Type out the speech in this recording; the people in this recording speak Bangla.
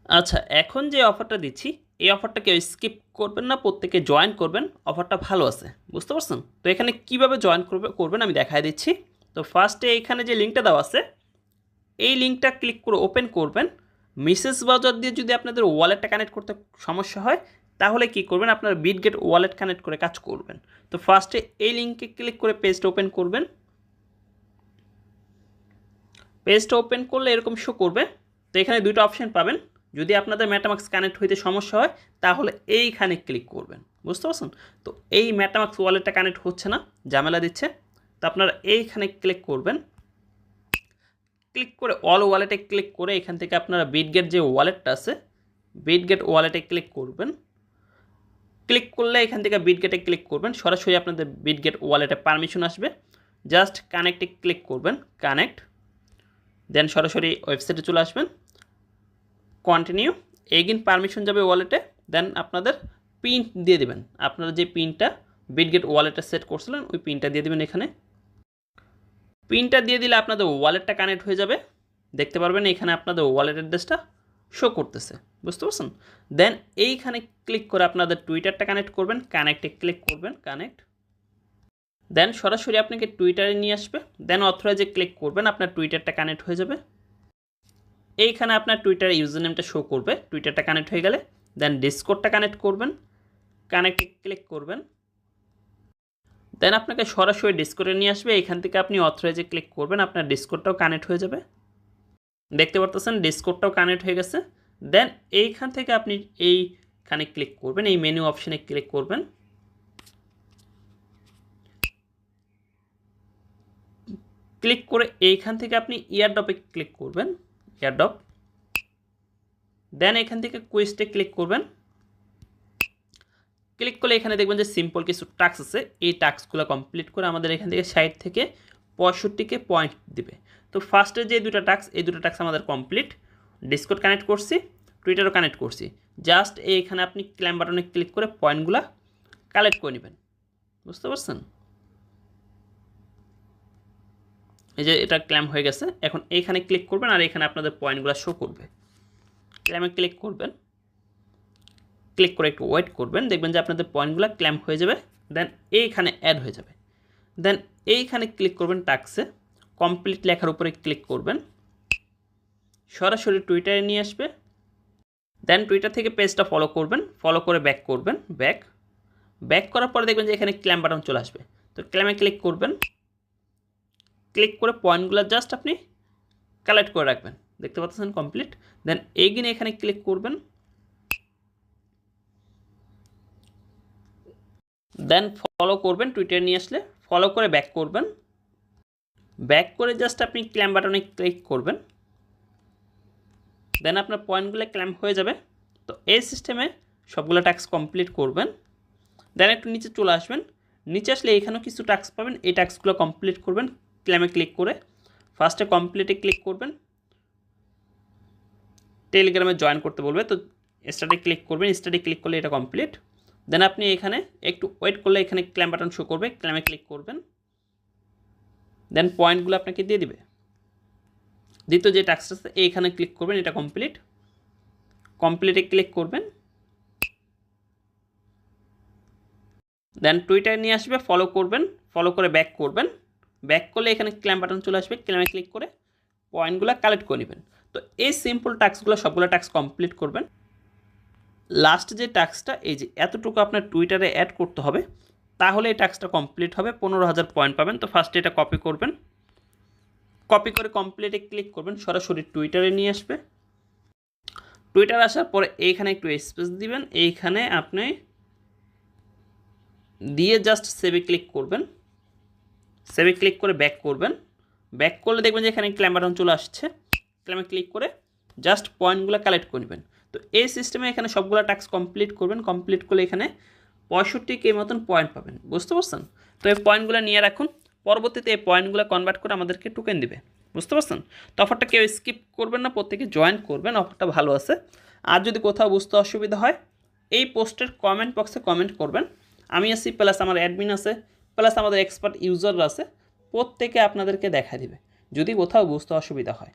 আচ্ছা, এখন যে অফারটা দিচ্ছি এই অফারটা কেউ স্কিপ করবেন না, প্রত্যেকে জয়েন করবেন। অফারটা ভালো আছে, বুঝতে পারছেন? তো এখানে কিভাবে জয়েন করবেন আমি দেখাই দিচ্ছি। তো ফার্স্টে এখানে যে লিঙ্কটা দেওয়া আছে এই লিঙ্কটা ক্লিক করে ওপেন করবেন। মেসেজ ব্রাউজার দিয়ে যদি আপনাদের ওয়ালেটটা কানেক্ট করতে সমস্যা হয় তাহলে কি করবেন, আপনারা বিটগেট ওয়ালেট কানেক্ট করে কাজ করবেন। তো ফার্স্টে এই লিঙ্কে ক্লিক করে পেজটা ওপেন করবেন। পেজটা ওপেন করলে এরকম শো করবে। তো এখানে দুটো অপশন পাবেন। যদি আপনাদের মেটামাক্স কানেক্ট হইতে সমস্যা হয় তাহলে এইখানে ক্লিক করবেন, বুঝতে পারছেন? তো এই মেটামাক্স ওয়ালেটটা কানেক্ট হচ্ছে না, ঝামেলা দিচ্ছে। তো আপনারা এইখানে ক্লিক করবেন। ক্লিক করে অল ওয়ালেটে ক্লিক করে এখান থেকে আপনারা বিটগেট যে ওয়ালেটটা আছে বিটগেট ওয়ালেটে ক্লিক করবেন। ক্লিক করলে এখান থেকে বিটগেটে ক্লিক করবেন, সরাসরি আপনাদের বিটগেট ওয়ালেটে পারমিশন আসবে। জাস্ট কানেক্টে ক্লিক করবেন, কানেক্ট, দেন সরাসরি ওয়েবসাইটে চলে আসবেন। কন্টিনিউ, এগেইন পারমিশন যাবে ওয়ালেটে। দেন আপনাদের পিন দিয়ে দেবেন, আপনারা যে পিনটা বিটগেট ওয়ালেটে সেট করছিলেন ওই পিনটা দিয়ে দেবেন। এখানে পিনটা দিয়ে দিলে আপনাদের ওয়ালেটটা কানেক্ট হয়ে যাবে। দেখতে পারবেন এখানে আপনাদের ওয়ালেট অ্যাড্রেসটা শো করতেছে, বুঝতে পারছেন? দেন এইখানে ক্লিক করে আপনাদের টুইটারটা কানেক্ট করবেন, কানেক্টে ক্লিক করবেন, কানেক্ট। দেন সরাসরি আপনাকে টুইটারে নিয়ে আসবে। দেন অথরাইজে ক্লিক করবেন, আপনার টুইটারটা কানেক্ট হয়ে যাবে। এইখানে আপনার টুইটার ইউজার নেমটা শো করবে, টুইটারটা কানেক্ট হয়ে গেলে। দেন ডিসকর্ডটা কানেক্ট করবেন, কানেক্টে ক্লিক করবেন। দেন আপনাকে সরাসরি ডিসকর্ডে নিয়ে আসবে। এখান থেকে আপনি অথরাইজে ক্লিক করবেন, আপনার ডিসকর্ডটাও কানেক্ট হয়ে যাবে। দেখতে পারতেছেন ডিসকর্ডটাও কানেক্ট হয়ে গেছে। দেন এইখান থেকে আপনি এইখানে ক্লিক করবেন, এই মেনু অপশানে ক্লিক করবেন। ক্লিক করে এইখান থেকে আপনি ইয়ারড্রপে ক্লিক করবেন, ইয়ারড্রপ। দেন এখান থেকে কুইজটে ক্লিক করবেন। ক্লিক করলে এখানে দেখবেন যে সিম্পল কিছু টাস্ক আছে, এই টাস্কগুলো কমপ্লিট করে আমাদের এখান থেকে 60 থেকে 65কে পয়েন্ট দিবে। তো ফার্স্টে যে দুটো টাস্ক, এই দুটো টাস্ক আমাদের কমপ্লিট। ডিসকর্ড কানেক্ট করছি, টুইটারও কানেক্ট করছি। জাস্ট এইখানে আপনি ক্লেম বাটনে ক্লিক করে পয়েন্টগুলো কালেক্ট করে নেবেন, বুঝতে পারছেন? এই যে এটা ক্লেম হয়ে গেছে। এখন এইখানে ক্লিক করবেন আর এখানে আপনাদের পয়েন্টগুলো শো করবে। ক্লেমে ক্লিক করবেন, ক্লিক করে একটু ওয়েট করবেন, দেখবেন যে আপনাদের পয়েন্টগুলো ক্লেম হয়ে যাবে। দেন এইখানে অ্যাড হয়ে যাবে। দেন এইখানে ক্লিক করবেন, টাস্কে কমপ্লিট লেখার উপরে ক্লিক করবেন, সরাসরি টুইটারে নিয়ে আসবে। দেন টুইটার থেকে পেজটা ফলো করবেন, ফলো করে ব্যাক করবেন, ব্যাক করার পরে দেখবেন যে এখানে ক্লেম বাটন চলে আসবে। তো ক্লেমে ক্লিক করবেন, ক্লিক করে পয়েন্টগুলো জাস্ট আপনি কালেক্ট করে রাখবেন। দেখতে পাচ্ছেন কমপ্লিট। দেন এগেইন এখানে ক্লিক করবেন, দেন ফলো করবেন, টুইটার নিয়ে আসলে ফলো করে ব্যাক করবেন। ব্যাক করে জাস্ট আপনি ক্লেম বাটনে ক্লিক করবেন, দেন আপনার পয়েন্টগুলো ক্লেম হয়ে যাবে। তো এই সিস্টেমে সবগুলো টাস্ক কমপ্লিট করবেন। দেন একটু নিচে চলে আসবেন, নিচে আসলে এখানেও কিছু টাস্ক পাবেন, এই টাস্কগুলো কমপ্লিট করবেন ক্লেমে ক্লিক করে। ফার্স্টে কমপ্লিটে ক্লিক করবেন, টেলিগ্রামে জয়েন করতে বলবে, তো স্টার্টে ক্লিক করবেন, স্টার্টে ক্লিক করলে এটা কমপ্লিট। দেন আপনি এখানে একটু ওয়েট করলে এখানে ক্লেম বাটন শো করবে, ক্লেমে ক্লিক করবেন। দেন পয়েন্টগুলো আপনাকে দিয়ে দিবে। দ্বিতীয় যে টাস্ক আছে এইখানে ক্লিক করবেন, এটা কমপ্লিট, কমপ্লিটে ক্লিক করবেন। দেন টুইটারে নিয়ে আসবে, ফলো করবেন, ফলো করে ব্যাক করবেন। ব্যাক করলে এখানে ক্লেম বাটন চলে আসবে, ক্লেমে ক্লিক করে পয়েন্টগুলো কালেক্ট করে নেবেন। তো এই সিম্পল টাস্কগুলো সবগুলো টাস্ক কমপ্লিট করবেন। লাস্ট যে টাস্কটা এই যে এতটুকু আপনার টুইটারে অ্যাড করতে হবে, তাহলে এই টাস্কটা কমপ্লিট হবে, 15,000 পয়েন্ট পাবেন। তো ফার্স্টে এটা কপি করবেন, কপি করে কমপ্লিটে ক্লিক করবেন, সরাসরি টুইটারে নিয়ে আসবে। টুইটার আসার পরে এইখানে একটু স্পেস দিবেন, এইখানে আপনি দিয়ে জাস্ট সেভে ক্লিক করবেন, সেভে ক্লিক করে ব্যাক করবেন। ব্যাক করলে দেখবেন যে এখানে ক্লেম বাটন চলে আসছে, ক্লেমে ক্লিক করে জাস্ট পয়েন্টগুলো কালেক্ট করে নেবেন। তো এই সিস্টেমে এখানে সবগুলো টাস্ক কমপ্লিট করবেন, কমপ্লিট করলে এখানে 65K মতন পয়েন্ট পাবেন, বুঝতে পারছেন? তো এই পয়েন্টগুলো নিয়ে রাখুন, পরবর্তীতে এই পয়েন্টগুলো কনভার্ট করে আমাদেরকে টোকেন দিবে, বুঝতে পারছেন? তো অফারটা কেউ স্কিপ করবেন না, প্রত্যেকে জয়েন করবেন, অফারটা ভালো আছে। আর যদি কোথাও বুঝতে অসুবিধা হয় এই পোস্টের কমেন্ট বক্সে কমেন্ট করবেন, আমি আছি, প্লাস আমার অ্যাডমিন আছে, প্লাস আমাদের এক্সপার্ট ইউজাররা আছে, প্রত্যেকে আপনাদেরকে দেখা দিবে যদি কোথাও বুঝতে অসুবিধা হয়।